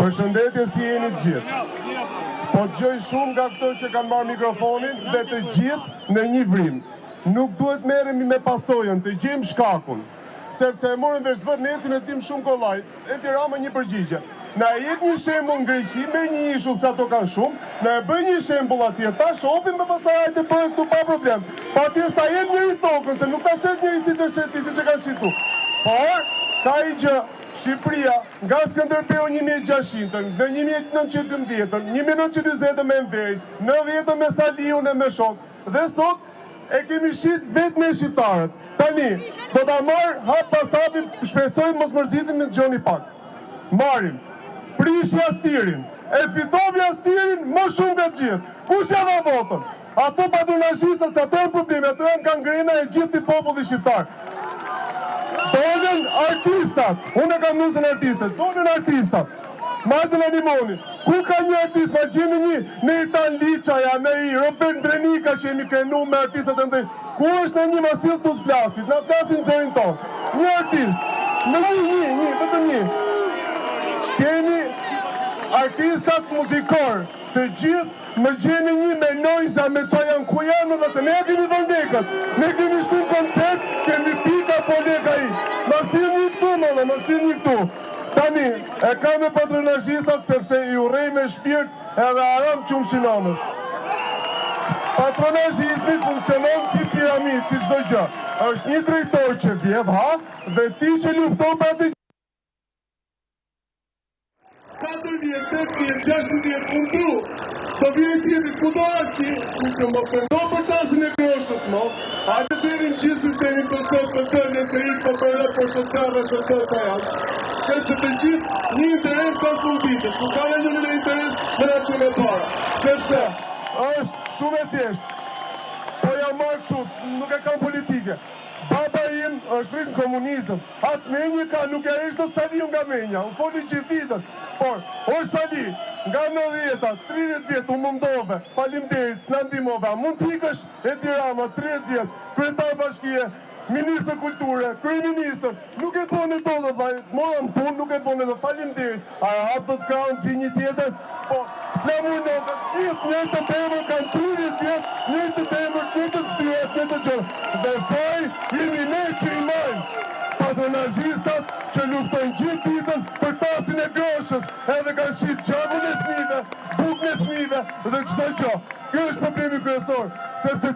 Përshëndetje, si jeni gjithë. Po gjoj shumë nga këto që kanë marrë mikrofonin dhe të gjithë në një vrim. Nuk duhet merremi me pasojën, të gjejmë shkakun. Sepse e morën vesh vot necin e dim shumë kollaj, e Tirana një përgjigje. Na e jep një shembull në Greqi me një ishull që ato kanë shumë, na e bëj një shembull atje, ta shohim me pastaj hajde bëhet këtu pa problem. Pa atje sta jep njëri tokën, se nuk ta shet njëri siç e shet ti, siç e kanë shitu. Por ka i gjë, Shqipëria nga Skënderbeu 1600, në 1912, 1920 me Enverin, 90 me Saliun e me Shok, dhe sot e kemi shit vetë me shqiptarët. Tani, do ta marr hap pas hapi, shpresojmë mos mërzitim me Gjoni pak. Marim, prishi Astirin, e fitovi Astirin më shumë nga gjithë. Kush ja dha votën? Ato patronazhistët, që ato janë probleme, ato janë gangrena e gjithë popullit shqiptar. Donen artistat, unë e kam nusën artistat, donen artistat, majtën animoni. Ku ka një artist, ma gjeni një, në Itan Liçaja, në i Robert Drenika që jemi krenu me artistat e mdej. Ku është në një masil të të flasit, na flasin zorin tonë. Një artist, në një, vetëm një. Keni artistat muzikor, të gjithë, më gjeni një me Nojza, me Qajan, ku janë dhe se ne kemi dhënë lekët, ne kemi shku në koncert, kemi pika po leka i. Ma si një këtu, mëllë, ma si një këtu. Tani, e ka me patronazhistat sepse i urej me shpirt edhe aram qumë shinamës. Patronazhizmi funksionon si piramid, si çdo gjë. Është një drejtor që vjedh ha, dhe ti që lufton për atë 4 vjetë, 5 vjetë, 6 vjetë, kundru. Të vjetë tjetit, ku do është ti, që mos përndo për tasin e groshës, mo. A të të edhim gjithë sistemin për sot, për të në të ikë, për rëtë, për shëtkarë, shëtkarë që janë. Këtë që të gjithë një interes ka funditës, ku ka në një interes me në që me para. Sepse, është shumë e thjeshtë. Po ja marrë kështu, nuk e kam politike. Baba im është rritë në komunizëm. Atë menjë ka, nuk e ishtë të Saliu nga menja. Unë foli që ditën. Por, është Sali, nga 90-ta, 30 vjetë u mundove, falimderit, s'na ndimove, a mund t'ikësh e Tirana, 30 vjetë, kryetar bashkie, ministër kulture, kryeministër, nuk e bone do dhe vaj, mora më pun, nuk e bone do, falimderit, a hapë do t'kraun t'i një tjetër, po, flamur në dhe gjithë njëtë të temër, kanë 30 vjetë, njëtë të temër, njëtë të styret, njëtë të gjërë, dhe faj, jemi ne që i majnë. Patronazhistat që luftojnë gjithë ditën për tasin e groshës, edhe kanë shit gjagun e fmive, bukën e fmive dhe çdo gjë. Kjo është problemi kryesor, sepse